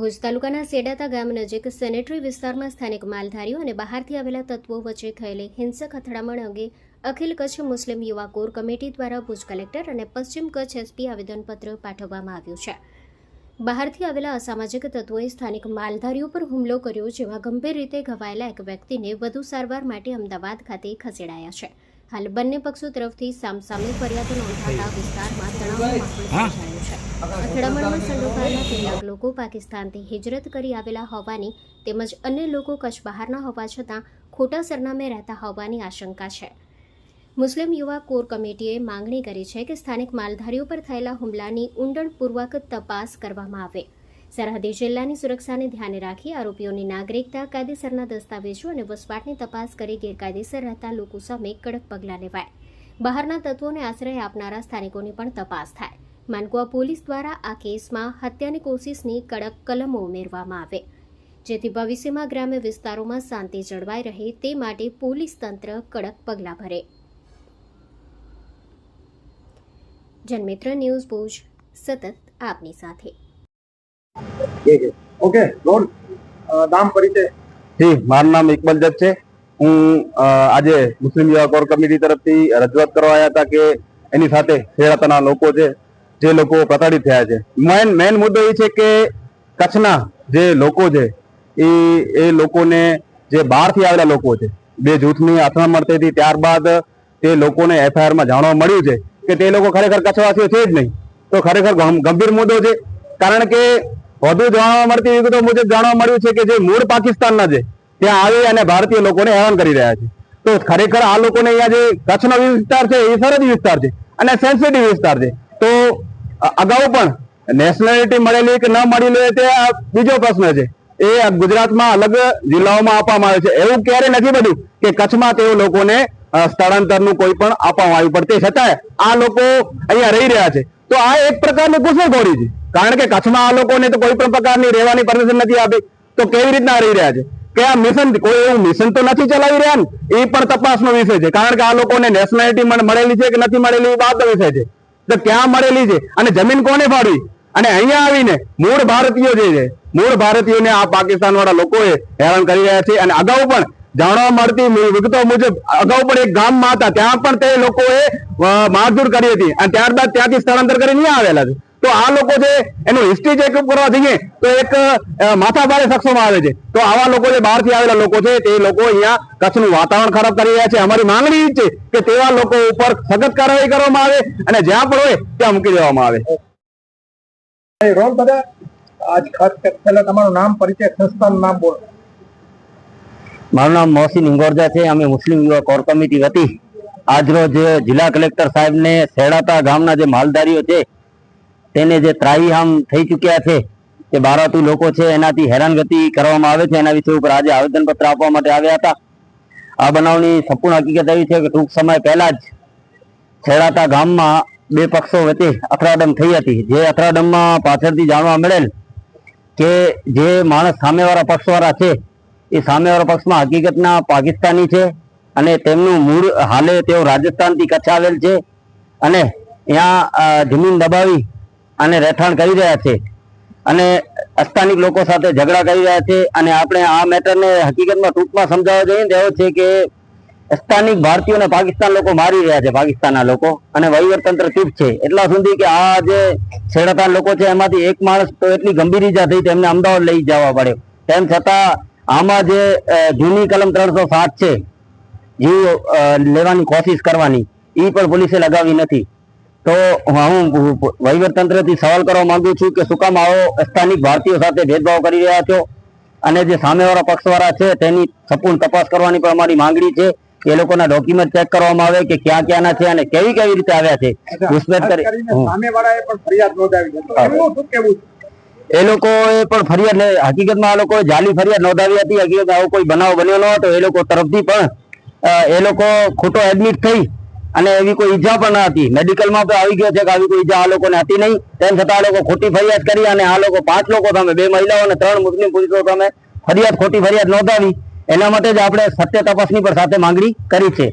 ભુજ તાલુકાના સેડાતા ગામ નજીક સેનેટરી વિસ્તારમાં સ્થાનિક માલધારીઓ અને બહારથી આવેલા તત્વો વચ્ચે થયેલી હિંસક અથડામણ અંગે અખિલ કચ્છ મુસ્લિમ યુવા કોર કમિટી દ્વારા ભુજ કલેક્ટર અને પશ્ચિમ કચ્છ એસપી આવેદનપત્ર પાઠવવામાં આવ્યું છે। બહારથી આવેલા અસામાજિક તત્વોએ સ્થાનિક માલધારીઓ પર હુમલો કર્યો, જેમાં ગંભીર રીતે ઘવાયેલા એક વ્યક્તિને વધુ સારવાર માટે અમદાવાદ ખાતે ખસેડાયા છે। હાલ બંને પક્ષો તરફથી સામસામે ફરિયાદો નોંધાતા વિસ્તારમાં તણાવનો માહોલ સર્જાયો છે। અથડામણમાં સંડોવાયેલા કેટલાક લોકો પાકિસ્તાનથી હિજરત કરી આવેલા હોવાની તેમજ અન્ય લોકો કચ્છ બહારના હોવા છતાં ખોટા સરનામે રહેતા હોવાની આશંકા છે। મુસ્લિમ યુવા કોર કમિટીએ માંગણી કરી છે કે સ્થાનિક માલધારીઓ પર થયેલા હુમલાની ઊંડાણપૂર્વક તપાસ કરવામાં આવે। સરહદી જિલ્લાની સુરક્ષાને ધ્યાને રાખી આરોપીઓની નાગરિકતા, કાયદેસરના દસ્તાવેજો અને વસવાટની તપાસ કરી ગેરકાયદેસર રહેતા લોકો સામે કડક પગલાં લેવાય। બહારના તત્વોને આશ્રય આપનારા સ્થાનિકોની પણ તપાસ થાય। માનકુવા પોલીસ દ્વારા આ કેસમાં હત્યાની કોશિશની કડક કલમો ઉમેરવામાં આવે, જેથી ભવિષ્યમાં ગ્રામ્ય વિસ્તારોમાં શાંતિ જળવાઈ રહે તે માટે પોલીસ તંત્ર કડક પગલાં ભરે। જનમિત્ર ન્યૂઝ ભુજ સતત આપની સાથે। ओके रोड नाम परिचय जी मारू नाम इकबाल जट है। हूँ आज मुस्लिम युवा कोर कमिटी तरफ थी रजूआत करवा आया था कि एनी साथे सेड़ाताना लोको छे जे लोको प्रताड़ित थया छे। मेन मुद्दो ए छे के कच्छना जे लोको छे ए लोकोने जे बहारथी आवेला लोको छे बे जूथनी અથડામણ થઈ હતી, ત્યારબાદ તે લોકોને એફઆઈઆર માં જાણવા મળ્યું છે કે તે લોકો ખરેખર કચ્છવાસીઓ છે જ નહીં। તો ખરેખર ગંભીર મુદ્દો છે, કારણ કે વધુ જાણવા મળતી વિગતો મુજબ જાણવા મળ્યું છે કે જે મૂળ પાકિસ્તાનના છે ત્યાં આવી અને ભારતીય લોકોને હેરાન કરી રહ્યા છે। તો ખરેખર આ લોકોને અહીંયા જે કચ્છનો વિસ્તાર છે એ સરહદી વિસ્તાર છે અને સેન્સિટિવ વિસ્તાર છે। તો અગાઉ પણ નેશનાલિટી મળેલી કે ન મળેલી તે બીજો પ્રશ્ન છે, એ ગુજરાતમાં અલગ જિલ્લાઓમાં આપવામાં આવે છે। એવું ક્યારે નથી બન્યું કે કચ્છમાં તેઓ લોકોને સ્થળાંતરનું કોઈ પણ આપવામાં આવ્યું, પણ તે છતાંય આ લોકો અહીંયા રહી રહ્યા છે। તો આ એક પ્રકારની ઘૂસણખોરી છે, કારણ કે કચ્છમાં આ લોકોને તો કોઈ પણ પ્રકારની રહેવાની પરમિશન નથી આપી, તો કેવી રીતના રહી રહ્યા છે કે આ મિશન કોઈ એવું મિશન તો નથી ચલાવી રહ્યા ને એ પણ તપાસનો વિષય છે। કારણ કે આ લોકોને નેશનાલિટી મળેલી છે કે નથી મળેલી એ બાદનો વિષય છે, તો ક્યાં મળેલી છે અને જમીન કોને ફાળવી અને અહીંયા આવીને મૂળ ભારતીયો જે છે મૂળ ભારતીયોને આ પાકિસ્તાન વાળા લોકોએ હેરાન કરી રહ્યા છે। અને અગાઉ પણ જાણવા મળતી વિગતો મુજબ અગાઉ પણ એક ગામમાં હતા, ત્યાં પણ તે લોકોએ મારઝૂડ કરી હતી અને ત્યારબાદ ત્યાંથી સ્થળાંતર કરીને અહીંયા આવેલા છે। તો આ લોકો છે એનું હિસ્ટ્રી ચેકઅપ કરવા જઈએ તો એક માથાભારે શખ્સોમાં આવે છે। તો આવા લોકો જે બહારથી આવેલા લોકો છે તે લોકો અહીંયા કચ્છનું વાતાવરણ ખરાબ કરી રહ્યા છે। અમારી માંગણી છે કે તેવા લોકો ઉપર સખત કાર્યવાહી કરવામાં આવે અને જ્યાં પણ હોય ત્યાં મૂકી દેવામાં આવે। રોલ બધા આજ ખાસ પહેલા તમારું નામ પરિચય સંસ્થાનું નામ બોલો। મારું નામ મોહસિન ઇંગોરજા છે। અમે મુસ્લિમ યુવા કોર કમિટી વતી આજરોજ જિલ્લા કલેક્ટર સાહેબને સેડાતા ગામના જે માલધારીઓ છે તેને જે ત્રાહીમામ થઈ ચૂક્યા છે, જે બારાતુ લોકો છે એનાથી હેરાનગતિ કરવામાં આવે છે, એના વિષય ઉપર આજે આવેદનપત્ર આપવા માટે આવ્યા હતા। આ બનાવની સંપૂર્ણ હકીકત એવી છે કે ટૂંક સમય પહેલા જ સેડાતા ગામમાં બે પક્ષો વચ્ચે અથડામણ થઈ હતી। જે અથડામણમાં પાછળથી જાણવા મળેલ કે જે માણસ સામેવાળા પક્ષવાળા છે એ સામેવાળા પક્ષમાં હકીકતના પાકિસ્તાની છે અને તેમનું મૂળ હાલે તેઓ રાજસ્થાનથી કચ્છ આવેલ છે અને ત્યાં જમીન દબાવી અને રહેઠાણ કરી રહ્યા છે અને સ્થાનિક લોકો સાથે ઝઘડા કરી રહ્યા છે। અને આપણે આ મેટરને હકીકતમાં ટૂંકમાં સમજાવવા જઈએ તો એવો છે કે સ્થાનિક ભારતીયોને પાકિસ્તાન લોકો મારી રહ્યા છે, પાકિસ્તાનના લોકો, અને વહીવટતંત્ર ચૂપ છે એટલા સુધી કે આ જે સેડાતા લોકો છે એમાંથી એક માણસ તો એટલી ગંભીર ઈજા થઈ તેમને અમદાવાદ લઈ જવા પડ્યો। તેમ છતાં આમાં જે જૂની કલમ 307 છે જીવ લેવાની કોશિશ કરવાની એ પણ પોલીસે લગાવી નથી। તો હું વહીવટતંત્રથી સવાલ કરવા માંગુ છું કે શું કામ આવો સ્થાનિક ભારતીયો સાથે ભેદભાવ કરી રહ્યા છો અને જે સામેવાળા પક્ષવાળા છે તેની સંપૂર્ણ તપાસ કરવાની પણ અમારી માંગણી છે। એ લોકોના ડોક્યુમેન્ટ ચેક કરવામાં આવે કે ક્યાં ક્યાંના છે અને કેવી કેવી રીતે આવ્યા છે। ઘૂસપેઠ કરી સામેવાળાએ પણ ફરિયાદ નોંધાવી છે, તો એનું શું કહેવું છે? એ લોકોએ પણ ફરિયાદ હકીકતમાં આ લોકોએ જાલી ફરિયાદ નોંધાવી હતી। હકીકત આવો કોઈ બનાવ બન્યો ન હતો, એ લોકો તરફથી પણ એ લોકો ખોટો એડમિટ થઈ અને એવી કોઈ ઈજા પણ ન હતી। મેડિકલમાં તો આવી ગયો છે કે આવી કોઈ ઈજા આ લોકોને હતી નહીં, તેમ છતાં આ લોકો ખોટી ફરિયાદ કરી અને આ લોકો 5 લોકો સામે, 2 મહિલાઓ અને 3 મુસ્લિમ પુરુષો સામે ખોટી ફરિયાદ નોંધાવી। એના માટે જ આપણે સત્ય તપાસની પણ સાથે માંગણી કરી છે।